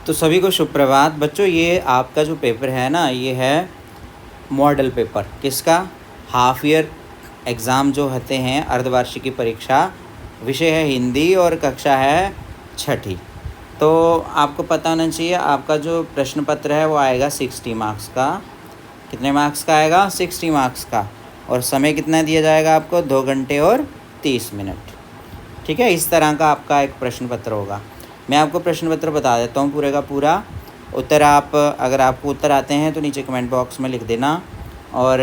तो सभी को सुप्रभात बच्चों। ये आपका जो पेपर है ना, ये है मॉडल पेपर। किसका? हाफ ईयर एग्ज़ाम जो होते हैं, अर्धवार्षिकी परीक्षा। विषय है हिंदी और कक्षा है छठी। तो आपको पता होना चाहिए, आपका जो प्रश्न पत्र है वो आएगा 60 मार्क्स का। कितने मार्क्स का आएगा? 60 मार्क्स का। और समय कितना दिया जाएगा आपको? 2 घंटे और 30 मिनट। ठीक है, इस तरह का आपका एक प्रश्न पत्र होगा। मैं आपको प्रश्न पत्र बता देता हूँ पूरे का पूरा। उत्तर अगर आपको उत्तर आते हैं तो नीचे कमेंट बॉक्स में लिख देना। और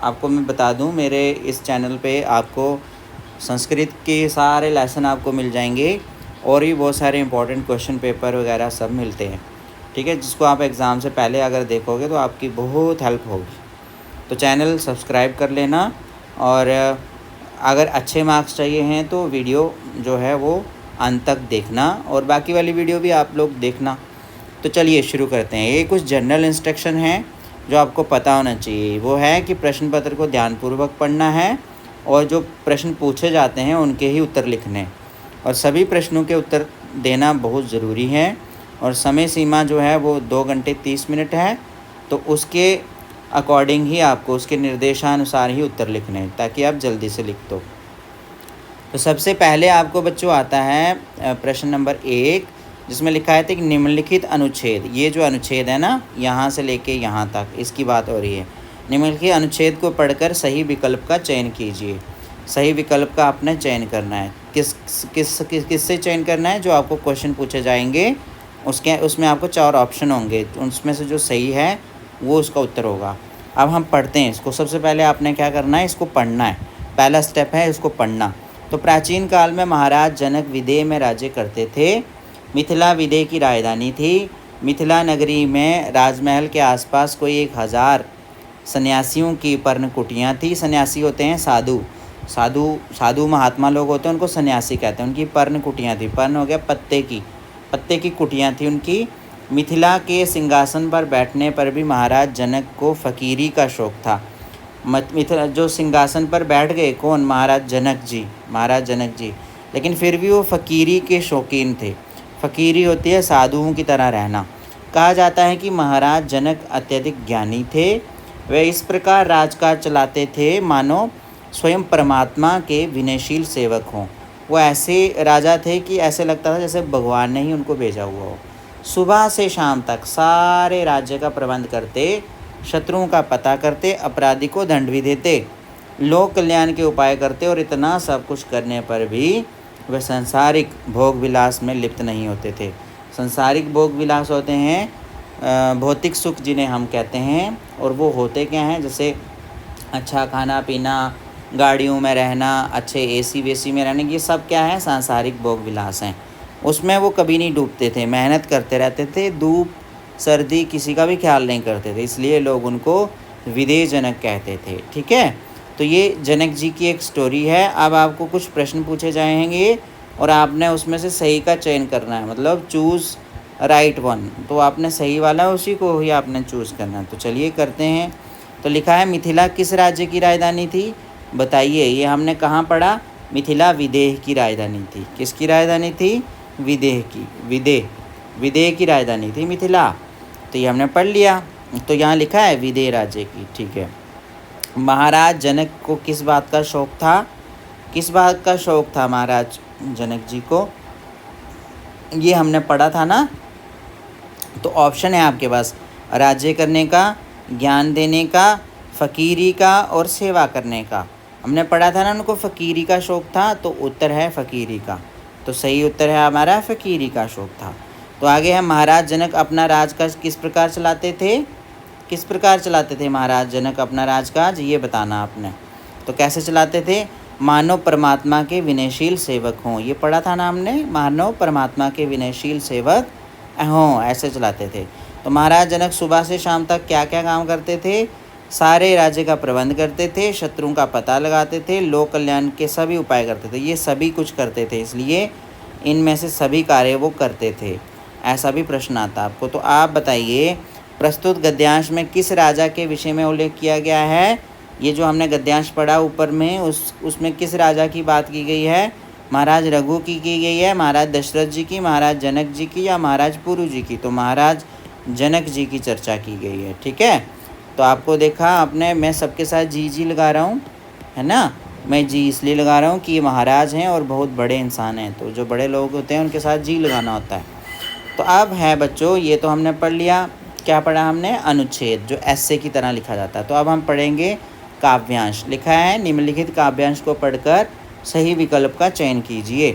आपको मैं बता दूँ, मेरे इस चैनल पे आपको संस्कृत के सारे लेसन आपको मिल जाएंगे और भी बहुत सारे इंपॉर्टेंट क्वेश्चन पेपर वगैरह सब मिलते हैं। ठीक है, जिसको आप एग्ज़ाम से पहले अगर देखोगे तो आपकी बहुत हेल्प होगी। तो चैनल सब्सक्राइब कर लेना। और अगर अच्छे मार्क्स चाहिए हैं तो वीडियो जो है वो अंत तक देखना, और बाकी वाली वीडियो भी आप लोग देखना। तो चलिए शुरू करते हैं। ये कुछ जनरल इंस्ट्रक्शन हैं जो आपको पता होना चाहिए। वो है कि प्रश्न पत्र को ध्यानपूर्वक पढ़ना है और जो प्रश्न पूछे जाते हैं उनके ही उत्तर लिखने, और सभी प्रश्नों के उत्तर देना बहुत ज़रूरी है। और समय सीमा जो है वो 2 घंटे 30 मिनट है। तो उसके अकॉर्डिंग ही आपको, उसके निर्देशानुसार ही उत्तर लिखने हैं, ताकि आप जल्दी से लिख दो। तो सबसे पहले आपको बच्चों आता है प्रश्न नंबर 1, जिसमें लिखा है कि निम्नलिखित अनुच्छेद, ये जो अनुच्छेद है ना, यहाँ से लेके यहाँ तक इसकी बात हो रही है। निम्नलिखित अनुच्छेद को पढ़कर सही विकल्प का चयन कीजिए। सही विकल्प का आपने चयन करना है। किससे चयन करना है? जो आपको क्वेश्चन पूछे जाएंगे उसमें आपको 4 ऑप्शन होंगे, उसमें से जो सही है वो उसका उत्तर होगा। अब हम पढ़ते हैं इसको। सबसे पहले आपने क्या करना है? इसको पढ़ना है। पहला स्टेप है इसको पढ़ना। तो प्राचीन काल में महाराज जनक विदेह में राज्य करते थे। मिथिला विदेह की राजधानी थी। मिथिला नगरी में राजमहल के आसपास कोई 1000 सन्यासियों की पर्ण कुटियाँ थी। सन्यासी होते हैं साधु महात्मा लोग होते हैं, उनको सन्यासी कहते हैं। उनकी पर्ण कुटियाँ थी। पर्ण हो गया पत्ते की कुटियाँ थी उनकी। मिथिला के सिंहासन पर बैठने पर भी महाराज जनक को फ़कीरी का शौक़ था। मिथिला जो सिंहासन पर बैठ गए, कौन? महाराज जनक जी। लेकिन फिर भी वो फ़कीरी के शौकीन थे। फ़कीरी होती है साधुओं की तरह रहना। कहा जाता है कि महाराज जनक अत्यधिक ज्ञानी थे। वे इस प्रकार राजकाज चलाते थे मानो स्वयं परमात्मा के विनयशील सेवक हों। वो ऐसे राजा थे कि ऐसे लगता था जैसे भगवान ने ही उनको भेजा हुआ हो। सुबह से शाम तक सारे राज्य का प्रबंध करते, शत्रुओं का पता करते, अपराधी को दंड भी देते, लोक कल्याण के उपाय करते, और इतना सब कुछ करने पर भी वे सांसारिक भोग विलास में लिप्त नहीं होते थे। सांसारिक भोग विलास होते हैं भौतिक सुख जिन्हें हम कहते हैं, और वो होते क्या हैं? जैसे अच्छा खाना पीना, गाड़ियों में रहना, अच्छे एसी वेसी में रहने, ये सब क्या है? सांसारिक भोग विलास हैं। उसमें वो कभी नहीं डूबते थे, मेहनत करते रहते थे, धूप सर्दी किसी का भी ख्याल नहीं करते थे। इसलिए लोग उनको विदेह जनक कहते थे। ठीक है, तो ये जनक जी की एक स्टोरी है। अब आपको कुछ प्रश्न पूछे जाएंगे और आपने उसमें से सही का चयन करना है, मतलब चूज़ राइट वन। तो आपने सही वाला उसी को ही आपने चूज़ करना है। तो चलिए करते हैं। तो लिखा है मिथिला किस राज्य की राजधानी थी? बताइए। ये हमने कहाँ पढ़ा? मिथिला विदेह की राजधानी थी। किसकी राजधानी थी? विदेह की। विदेह की राजधानी थी मिथिला। तो ये हमने पढ़ लिया। तो यहाँ लिखा है विदेह राज्य की। ठीक है। महाराज जनक को किस बात का शौक़ था? किस बात का शौक़ था महाराज जनक जी को? ये हमने पढ़ा था ना। तो ऑप्शन है आपके पास, राज्य करने का, ज्ञान देने का, फ़कीरी का और सेवा करने का। हमने पढ़ा था ना, उनको फ़कीरी का शौक़ था, तो उत्तर है फ़कीरी का। तो सही उत्तर है हमारा फ़कीरी का शौक़ था। तो आगे है महाराज जनक अपना राजकाज किस प्रकार चलाते थे? किस प्रकार चलाते थे महाराज जनक अपना राजकाज? ये बताना आपने। तो कैसे चलाते थे? मानव परमात्मा के विनयशील सेवक हों। ये पढ़ा था ना हमने, मानव परमात्मा के विनयशील सेवक हों, ऐसे चलाते थे। तो महाराज जनक सुबह से शाम तक क्या क्या काम करते थे? सारे राज्य का प्रबंध करते थे, शत्रुओं का पता लगाते थे, लोक कल्याण के सभी उपाय करते थे। ये सभी कुछ करते थे, इसलिए इनमें से सभी कार्य वो करते थे। ऐसा भी प्रश्न आता आपको। तो आप बताइए, प्रस्तुत गद्यांश में किस राजा के विषय में उल्लेख किया गया है? ये जो हमने गद्यांश पढ़ा ऊपर में, उसमें किस राजा की बात की गई है? महाराज रघु की गई है, महाराज दशरथ जी की, महाराज जनक जी की या महाराज पुरु जी की? तो महाराज जनक जी की चर्चा की गई है। ठीक है, तो आपको देखा आपने, मैं सबके साथ जी जी लगा रहा हूँ, है ना। मैं जी इसलिए लगा रहा हूँ कि ये महाराज हैं और बहुत बड़े इंसान हैं, तो जो बड़े लोग होते हैं उनके साथ जी लगाना होता है। तो अब है बच्चों, ये तो हमने पढ़ लिया। क्या पढ़ा हमने? अनुच्छेद, जो ऐसे की तरह लिखा जाता है। तो अब हम पढ़ेंगे काव्यांश। लिखा है, निम्नलिखित काव्यांश को पढ़कर सही विकल्प का चयन कीजिए।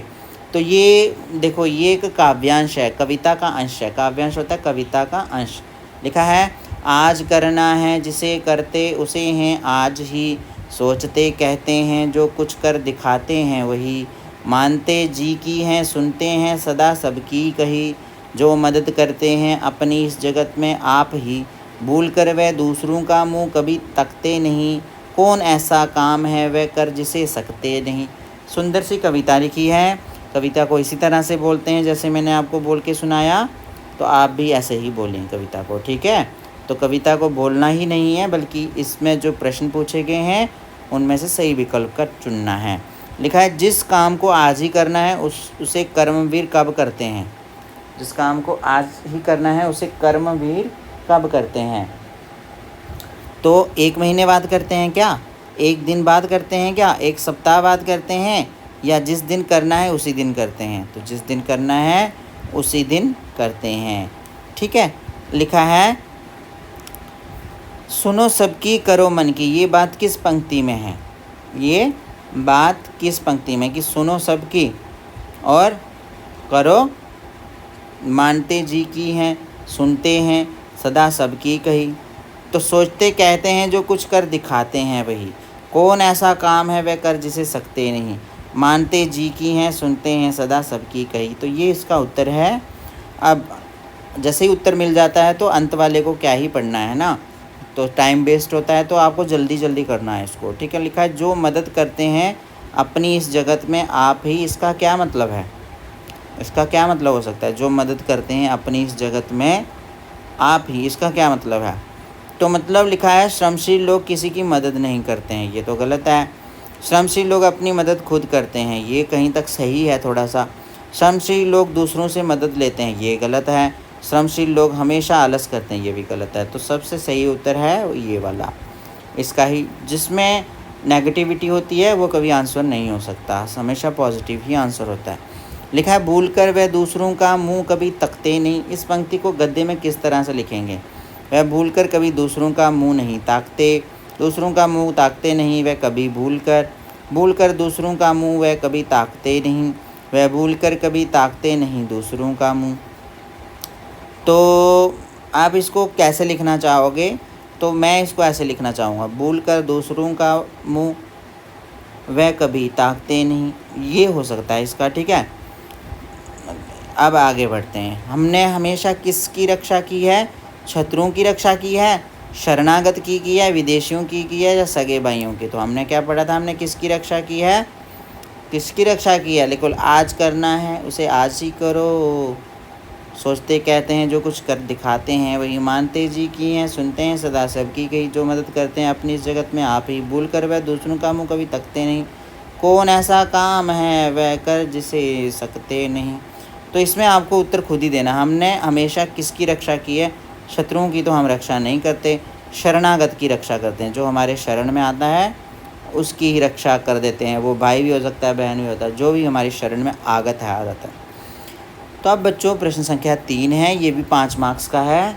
तो ये देखो, ये एक काव्यांश है, कविता का अंश है। काव्यांश होता है कविता का अंश। लिखा है, आज करना है जिसे करते उसे हैं आज ही, सोचते कहते हैं जो कुछ कर दिखाते हैं वही, मानते जी की हैं सुनते हैं सदा सबकी कही, जो मदद करते हैं अपनी इस जगत में आप ही, भूल कर वह दूसरों का मुंह कभी तकते नहीं, कौन ऐसा काम है वह कर जिसे सकते नहीं। सुंदर सी कविता लिखी है। कविता को इसी तरह से बोलते हैं जैसे मैंने आपको बोल के सुनाया, तो आप भी ऐसे ही बोलें कविता को। ठीक है, तो कविता को बोलना ही नहीं है, बल्कि इसमें जो प्रश्न पूछे गए हैं उनमें से सही विकल्प का चुनना है। लिखा है, जिस काम को आज ही करना है उसे कर्मवीर कब करते हैं? जिस काम को आज ही करना है उसे कर्मवीर कब करते हैं? तो 1 महीने बाद करते हैं क्या? 1 दिन बाद करते हैं क्या? 1 सप्ताह बाद करते हैं? या जिस दिन करना है उसी दिन करते हैं? तो जिस दिन करना है उसी दिन करते हैं। ठीक है, लिखा है, सुनो सबकी करो मन की। ये बात किस पंक्ति में है? ये बात किस पंक्ति में कि सुनो सबकी और करो, मानते जी की हैं, सुनते हैं सदा सबकी कही, तो सोचते कहते हैं जो कुछ कर दिखाते हैं वही, कौन ऐसा काम है वह कर जिसे सकते नहीं, मानते जी की हैं सुनते हैं सदा सबकी कही। तो ये इसका उत्तर है। अब जैसे ही उत्तर मिल जाता है तो अंत वाले को क्या ही पढ़ना है ना, तो टाइम वेस्ट होता है, तो आपको जल्दी जल्दी करना है इसको। ठीक है, लिखा है, जो मदद करते हैं अपनी इस जगत में आप ही। इसका क्या मतलब है? इसका क्या मतलब हो सकता है? जो मदद करते हैं अपनी इस जगत में आप ही, इसका क्या मतलब है? तो मतलब लिखा है, श्रमशील लोग किसी की मदद नहीं करते हैं, ये तो गलत है। श्रमशील लोग अपनी मदद खुद करते हैं, ये कहीं तक सही है थोड़ा सा। श्रमशील लोग दूसरों से मदद लेते हैं, ये गलत है। श्रमशील लोग हमेशा आलस करते हैं, ये भी गलत है। तो सबसे सही उत्तर है ये वाला, इसका ही। जिसमें नेगेटिविटी होती है वो कभी आंसर नहीं हो सकता, हमेशा पॉजिटिव ही आंसर होता है। लिखा है, भूल कर वह दूसरों का मुंह कभी तकते नहीं। इस पंक्ति को गद्य में किस तरह से लिखेंगे? वह भूल कर कभी दूसरों का मुंह नहीं ताकते, दूसरों का मुंह ताकते नहीं, वह कभी भूल कर दूसरों का मुंह वह कभी ताकते नहीं, वह भूल कर कभी ताकते नहीं दूसरों का मुंह। तो आप इसको कैसे लिखना चाहोगे? तो मैं इसको ऐसे लिखना चाहूँगा, भूल कर दूसरों का मुंह वह कभी ताकते नहीं, ये हो सकता है इसका। ठीक है, अब आगे बढ़ते हैं। हमने हमेशा किसकी रक्षा की है? शत्रुओं की रक्षा की है, शरणागत की है, विदेशियों की है या सगे भाइयों की? तो हमने क्या पढ़ा था? हमने किसकी रक्षा की है? किसकी रक्षा की है? लेकिन आज करना है उसे आज ही करो, सोचते कहते हैं जो कुछ कर दिखाते हैं वही, मानते जी की हैं सुनते हैं सदा सबकी कही, जो मदद करते हैं अपनी इस जगत में आप ही, भूल कर वह दूसरों का मुँह कभी तकते नहीं, कौन ऐसा काम है वह कर जिसे सकते नहीं। तो इसमें आपको उत्तर खुद ही देना। हमने हमेशा किसकी रक्षा की है? शत्रुओं की तो हम रक्षा नहीं करते, शरणागत की रक्षा करते हैं। जो हमारे शरण में आता है उसकी ही रक्षा कर देते हैं, वो भाई भी हो सकता है, बहन भी होता है, जो भी हमारी शरण में आगत है आ जाता है। तो अब बच्चों प्रश्न संख्या 3 है, ये भी 5 मार्क्स का है।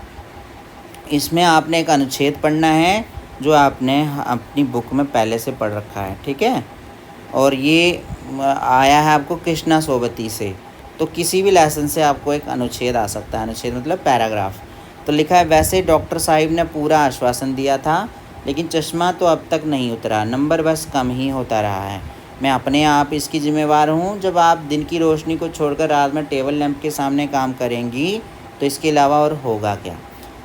इसमें आपने एक अनुच्छेद पढ़ना है जो आपने अपनी बुक में पहले से पढ़ रखा है। ठीक है, और ये आया है आपको कृष्णा सोबती से। तो किसी भी लेसन से आपको एक अनुच्छेद आ सकता है, अनुच्छेद मतलब पैराग्राफ। तो लिखा है, वैसे डॉक्टर साहिब ने पूरा आश्वासन दिया था लेकिन चश्मा तो अब तक नहीं उतरा, नंबर बस कम ही होता रहा है। मैं अपने आप इसकी जिम्मेवार हूँ। जब आप दिन की रोशनी को छोड़कर रात में टेबल लैंप के सामने काम करेंगी तो इसके अलावा और होगा क्या?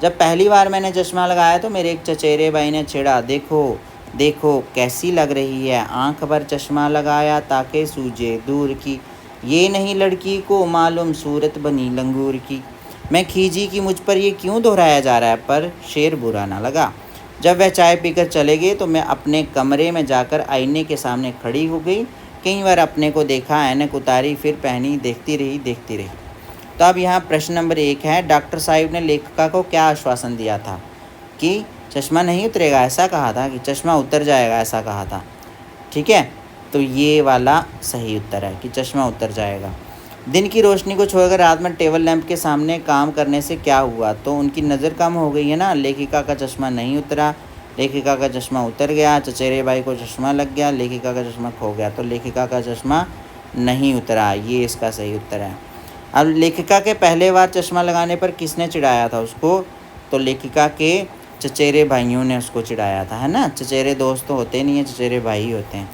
जब पहली बार मैंने चश्मा लगाया तो मेरे एक चचेरे भाई ने छेड़ा, देखो देखो कैसी लग रही है, आँख पर चश्मा लगाया ताकि सूझे दूर की, ये नहीं लड़की को मालूम सूरत बनी लंगूर की। मैं खींची कि मुझ पर ये क्यों दोहराया जा रहा है, पर शेर बुरा ना लगा। जब वह चाय पीकर चले गए तो मैं अपने कमरे में जाकर आईने के सामने खड़ी हो गई कई बार अपने को देखा, ऐनक उतारी, फिर पहनी, देखती रही देखती रही। तो अब यहाँ प्रश्न नंबर 1 है, डॉक्टर साहिब ने लेखिका को क्या आश्वासन दिया था कि चश्मा नहीं उतरेगा, ऐसा कहा था कि चश्मा उतर जाएगा, ऐसा कहा था। ठीक है, तो ये वाला सही उत्तर है कि चश्मा उतर जाएगा। दिन की रोशनी को छोड़कर रात में टेबल लैंप के सामने काम करने से क्या हुआ? तो उनकी नज़र कम हो गई है ना। लेखिका का चश्मा नहीं उतरा, लेखिका का चश्मा उतर गया। चचेरे भाई को चश्मा लग गया, लेखिका का चश्मा खो गया। तो लेखिका का चश्मा नहीं उतरा, ये इसका सही उत्तर है। अब लेखिका के पहले बार चश्मा लगाने पर किसने चिढ़ाया था उसको? तो लेखिका के चचेरे भाइयों ने उसको चिढ़ाया था, है ना। चचेरे दोस्त तो होते नहीं हैं, चचेरे भाई होते हैं।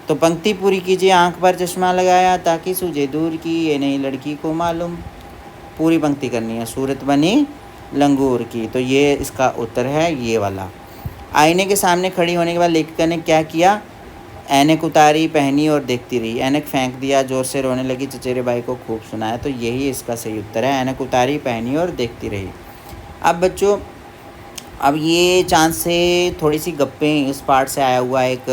तो पंक्ति पूरी कीजिए। आंख पर चश्मा लगाया ताकि सूझे दूर की, ये नहीं लड़की को मालूम। पूरी पंक्ति करनी है। सूरत बनी लंगूर की, तो ये इसका उत्तर है ये वाला। आईने के सामने खड़ी होने के बाद लेखिका ने क्या किया? ऐनक उतारी, पहनी और देखती रही। ऐनक फेंक दिया, जोर से रोने लगी, चचेरे भाई को खूब सुनाया। तो यही इसका सही उत्तर है। ऐनक उतारी, पहनी और देखती रही। अब बच्चों, अब ये चांद से थोड़ी सी गप्पें, इस पार्ट से आया हुआ एक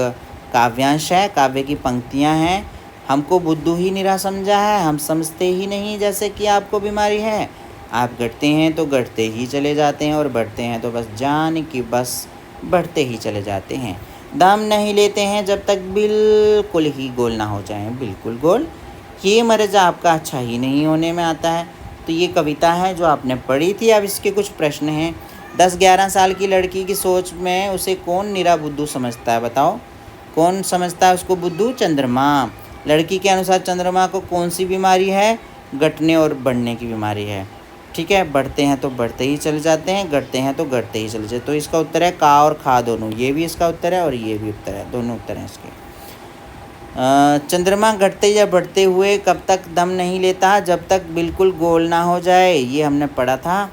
काव्यांश है। काव्य की पंक्तियां हैं। हमको बुद्धू ही निरा समझा है, हम समझते ही नहीं जैसे कि आपको बीमारी है। आप घटते हैं तो घटते ही चले जाते हैं, और बढ़ते हैं तो बस जान कि बस बढ़ते ही चले जाते हैं। दाम नहीं लेते हैं जब तक बिल्कुल ही गोल ना हो जाएं, बिल्कुल गोल। ये मर्ज आपका अच्छा ही नहीं होने में आता है। तो ये कविता है जो आपने पढ़ी थी। अब इसके कुछ प्रश्न हैं। 10-11 साल की लड़की की सोच में उसे कौन निरा बुद्धू समझता है? बताओ, कौन समझता है उसको बुद्धू? चंद्रमा। लड़की के अनुसार चंद्रमा को कौन सी बीमारी है? घटने और बढ़ने की बीमारी है। ठीक है, बढ़ते हैं तो बढ़ते ही चले जाते हैं, घटते हैं तो घटते ही चले जाते। तो इसका उत्तर है का और खा दोनों। ये भी इसका उत्तर है और ये भी उत्तर है, दोनों उत्तर हैं इसके। चंद्रमा घटते या बढ़ते हुए कब तक दम नहीं लेता? जब तक बिल्कुल गोल ना हो जाए, ये हमने पढ़ा था।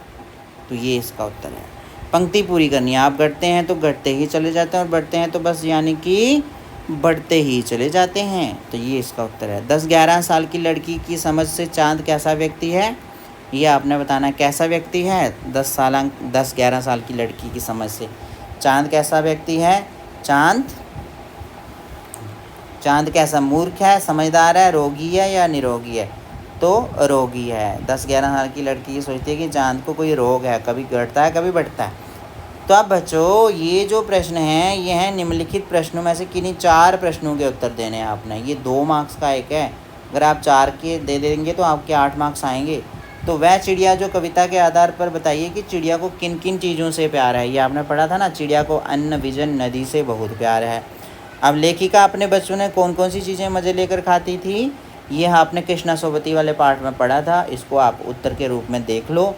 तो ये इसका उत्तर है। पंक्ति पूरी करनी है। आप घटते हैं तो घटते ही चले जाते हैं, और बढ़ते हैं तो बस यानी कि बढ़ते ही चले जाते हैं। तो ये इसका उत्तर है। 10-11 साल की लड़की की समझ से चांद कैसा व्यक्ति है? ये आपने बताना कैसा व्यक्ति है। 10-11 साल की लड़की की समझ से चांद कैसा व्यक्ति है? चांद कैसा? मूर्ख है, समझदार है, रोगी है या निरोगी है? तो रोगी है। 10-11 साल की लड़की सोचती है कि चांद को कोई रोग है, कभी घटता है कभी बढ़ता है। तो अब बच्चों, ये जो प्रश्न हैं ये हैं निम्नलिखित प्रश्नों में से किन्हीं 4 प्रश्नों के उत्तर देने हैं आपने। ये 2 मार्क्स का एक है। अगर आप 4 के दे देंगे तो आपके 8 मार्क्स आएंगे। तो वह चिड़िया जो कविता के आधार पर बताइए कि चिड़िया को किन किन चीज़ों से प्यार है। ये आपने पढ़ा था ना, चिड़िया को अन्न, विजन, नदी से बहुत प्यार है। अब लेखिका अपने बच्चों ने कौन कौन सी चीज़ें मज़े लेकर खाती थी? ये आपने कृष्णा सोबती वाले पार्ट में पढ़ा था। इसको आप उत्तर के रूप में देख लो,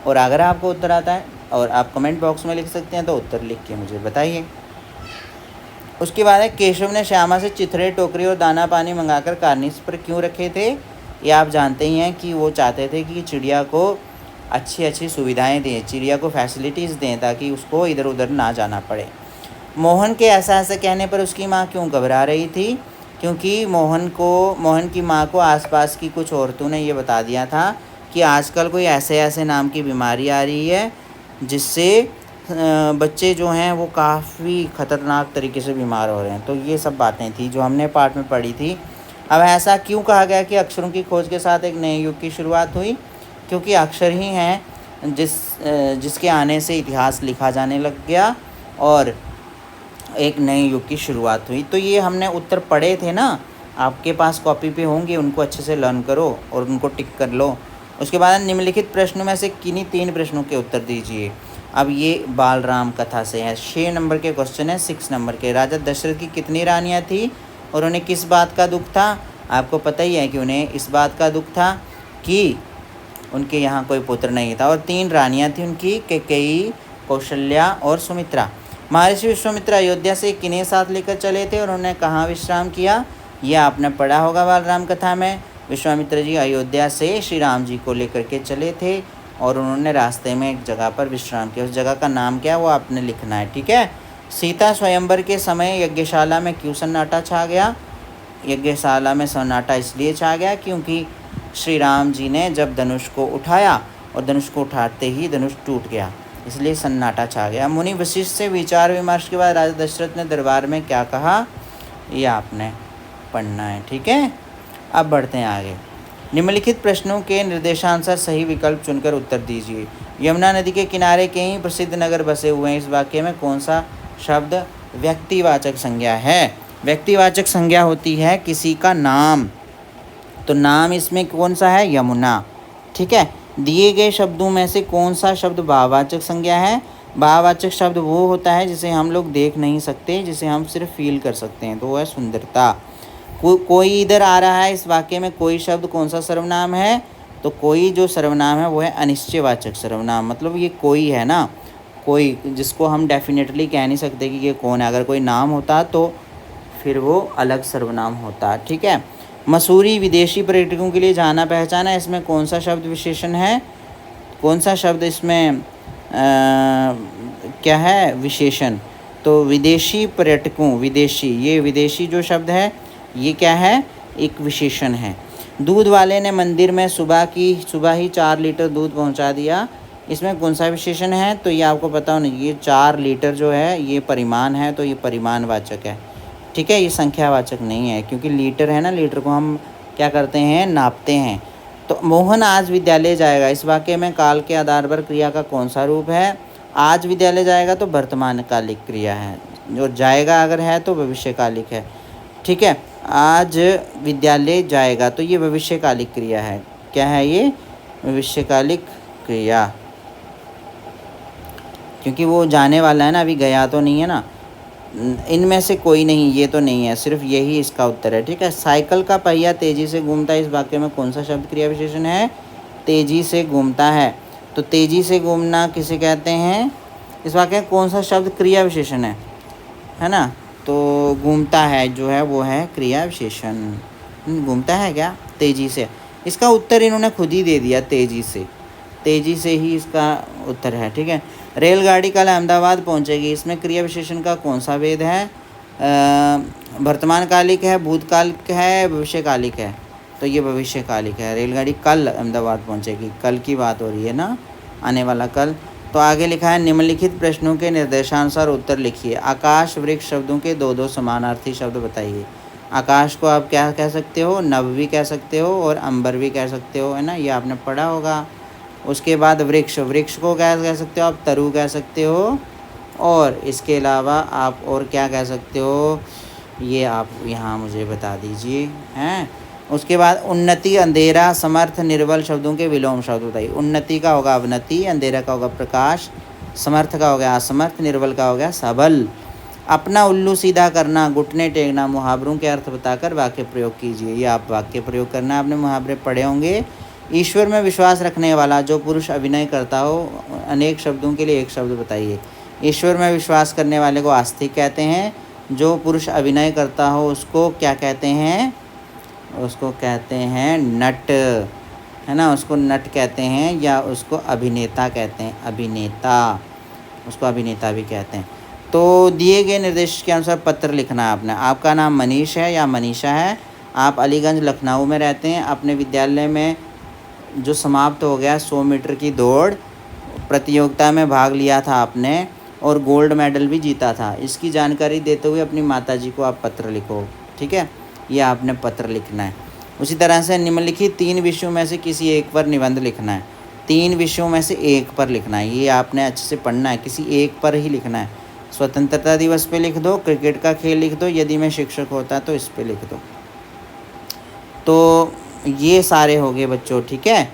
और अगर आपको उत्तर आता है और आप कमेंट बॉक्स में लिख सकते हैं तो उत्तर लिख के मुझे बताइए। उसके बाद है, केशव ने श्यामा से चिथड़े, टोकरी और दाना पानी मंगाकर कार्निस पर क्यों रखे थे? ये आप जानते ही हैं कि वो चाहते थे कि चिड़िया को अच्छी अच्छी सुविधाएं दें, चिड़िया को फैसिलिटीज़ दें ताकि उसको इधर उधर ना जाना पड़े। मोहन के ऐसा कहने पर उसकी माँ क्यों घबरा रही थी? क्योंकि मोहन की माँ को आसपास की कुछ औरतों ने ये बता दिया था कि आजकल कोई ऐसे नाम की बीमारी आ रही है जिससे बच्चे जो हैं वो काफ़ी ख़तरनाक तरीके से बीमार हो रहे हैं। तो ये सब बातें थी जो हमने पाठ में पढ़ी थी। अब ऐसा क्यों कहा गया कि अक्षरों की खोज के साथ एक नए युग की शुरुआत हुई? क्योंकि अक्षर ही हैं जिसके आने से इतिहास लिखा जाने लग गया और एक नए युग की शुरुआत हुई। तो ये हमने उत्तर पढ़े थे ना, आपके पास कॉपी पे होंगे, उनको अच्छे से लर्न करो और उनको टिक कर लो। उसके बाद निम्नलिखित प्रश्नों में से किन्हीं 3 प्रश्नों के उत्तर दीजिए। अब ये बालराम कथा से है। 6 नंबर के क्वेश्चन है, 6 नंबर के। राजा दशरथ की कितनी रानियाँ थी और उन्हें किस बात का दुख था? आपको पता ही है कि उन्हें इस बात का दुख था कि उनके यहाँ कोई पुत्र नहीं था। और 3 रानियाँ थी उनकी, कैकेयी, कौशल्या और सुमित्रा। महर्षि विश्वामित्र अयोध्या से किन्हें साथ लेकर चले थे और उन्होंने कहाँ विश्राम किया? यह आपने पढ़ा होगा बालराम कथा में। विश्वामित्र जी अयोध्या से श्री राम जी को लेकर के चले थे और उन्होंने रास्ते में एक जगह पर विश्राम किया। उस जगह का नाम क्या है वो आपने लिखना है, ठीक है। सीता स्वयंवर के समय यज्ञशाला में क्यों सन्नाटा छा गया? यज्ञशाला में सन्नाटा इसलिए छा गया क्योंकि श्री राम जी ने जब धनुष को उठाया और धनुष को उठाते ही धनुष टूट गया, इसलिए सन्नाटा छा गया। मुनि वशिष्ठ से विचार विमर्श के बाद राजा दशरथ ने दरबार में क्या कहा? ये आपने पढ़ना है। ठीक है, अब बढ़ते हैं आगे। निम्नलिखित प्रश्नों के निर्देशानुसार सही विकल्प चुनकर उत्तर दीजिए। यमुना नदी के किनारे कई प्रसिद्ध नगर बसे हुए हैं। इस वाक्य में कौन सा शब्द व्यक्तिवाचक संज्ञा है? व्यक्तिवाचक संज्ञा होती है किसी का नाम, तो नाम इसमें कौन सा है? यमुना। ठीक है, दिए गए शब्दों में से कौन सा शब्द भाववाचक संज्ञा है? भाववाचक शब्द वो होता है जिसे हम लोग देख नहीं सकते, जिसे हम सिर्फ फील कर सकते हैं, तो वो है सुंदरता। कोई इधर आ रहा है, इस वाक्य में कोई शब्द कौन सा सर्वनाम है? तो कोई जो सर्वनाम है वो है अनिश्चयवाचक सर्वनाम, मतलब ये कोई है ना, कोई जिसको हम डेफिनेटली कह नहीं सकते कि ये कौन है। अगर कोई नाम होता तो फिर वो अलग सर्वनाम होता। ठीक है, मसूरी विदेशी पर्यटकों के लिए जाना पहचाना, इसमें कौन सा शब्द विशेषण है? कौन सा शब्द इसमें क्या है? विशेषण। तो विदेशी पर्यटकों, विदेशी, ये विदेशी जो शब्द है ये क्या है? एक विशेषण है। दूध वाले ने मंदिर में सुबह ही 4 लीटर दूध पहुंचा दिया, इसमें कौन सा विशेषण है? तो ये आपको पता होना चाहिए, 4 लीटर जो है ये परिमाण है, तो ये परिमाणवाचक है। ठीक है, ये संख्यावाचक नहीं है, क्योंकि लीटर है ना, लीटर को हम क्या करते हैं? नापते हैं। तो मोहन आज विद्यालय जाएगा, इस वाक्य में काल के आधार पर क्रिया का कौन सा रूप है? आज विद्यालय जाएगा तो वर्तमान कालिक क्रिया है, जो जाएगा अगर है तो भविष्यकालिक है। ठीक है, आज विद्यालय जाएगा तो ये भविष्यकालिक क्रिया है। क्या है ये? भविष्यकालिक क्रिया, क्योंकि वो जाने वाला है ना, अभी गया तो नहीं है ना। इनमें से कोई नहीं, ये तो नहीं है, सिर्फ यही इसका उत्तर है। ठीक है, साइकिल का पहिया तेजी से घूमता है, इस वाक्य में कौन सा शब्द क्रिया विशेषण है? तेजी से घूमता है। तो तेजी से घूमना किसे कहते हैं? इस वाक्य में कौन सा शब्द क्रिया विशेषण है ना? तो घूमता है जो है वो है क्रिया विशेषण। घूमता है क्या? तेजी से। इसका उत्तर इन्होंने खुद ही दे दिया, तेजी से, तेजी से ही इसका उत्तर है। ठीक है, रेलगाड़ी कल अहमदाबाद पहुंचेगी, इसमें क्रिया विशेषण का कौन सा भेद है? वर्तमान कालिक है, भूतकालिक है, भविष्यकालिक है? तो ये भविष्यकालिक है। रेलगाड़ी कल अहमदाबाद पहुंचेगी, कल की बात हो रही है ना, आने वाला कल। तो आगे लिखा है निम्नलिखित प्रश्नों के निर्देशानुसार उत्तर लिखिए। आकाश वृक्ष शब्दों के दो समानार्थी शब्द बताइए। आकाश को आप क्या कह सकते हो? नभ भी कह सकते हो और अंबर भी कह सकते हो, है ना, ये आपने पढ़ा होगा। उसके बाद वृक्ष, वृक्ष को क्या कह सकते हो आप? तरु कह सकते हो। और इसके अलावा आप और क्या कह सकते हो? ये आप यहाँ मुझे बता दीजिए हैं। उसके बाद उन्नति, अंधेरा, समर्थ, निर्बल शब्दों के विलोम शब्द बताइए। उन्नति का होगा अवनति, अंधेरा का होगा प्रकाश, समर्थ का हो गया असमर्थ, निर्बल का हो गया सबल। अपना उल्लू सीधा करना, घुटने टेकना, मुहावरों के अर्थ बताकर वाक्य प्रयोग कीजिए। ये आप वाक्य प्रयोग करना, आपने मुहावरे पढ़े होंगे। ईश्वर में विश्वास रखने वाला जो पुरुष अभिनय करता हो, अनेक शब्दों के लिए एक शब्द बताइए। ईश्वर में विश्वास करने वाले को आस्तिक कहते हैं, जो पुरुष अभिनय करता हो उसको क्या कहते हैं? उसको कहते हैं नट, है ना, उसको नट कहते हैं, या उसको अभिनेता कहते हैं, अभिनेता, उसको अभिनेता भी कहते हैं। तो दिए गए निर्देश के अनुसार पत्र लिखना है आपने। आपका नाम मनीष है या मनीषा है, आप अलीगंज लखनऊ में रहते हैं, अपने विद्यालय में जो समाप्त हो गया 100 मीटर की दौड़ प्रतियोगिता में भाग लिया था आपने और गोल्ड मेडल भी जीता था, इसकी जानकारी देते हुए अपनी माताजी को आप पत्र लिखो। ठीक है, ये आपने पत्र लिखना है। उसी तरह से निम्नलिखित 3 विषयों में से किसी एक पर निबंध लिखना है। 3 विषयों में से एक पर लिखना है, ये आपने अच्छे से पढ़ना है, किसी एक पर ही लिखना है। स्वतंत्रता दिवस पे लिख दो, क्रिकेट का खेल लिख दो, यदि मैं शिक्षक होता तो इस पे लिख दो। तो ये सारे हो गए बच्चों। ठीक है।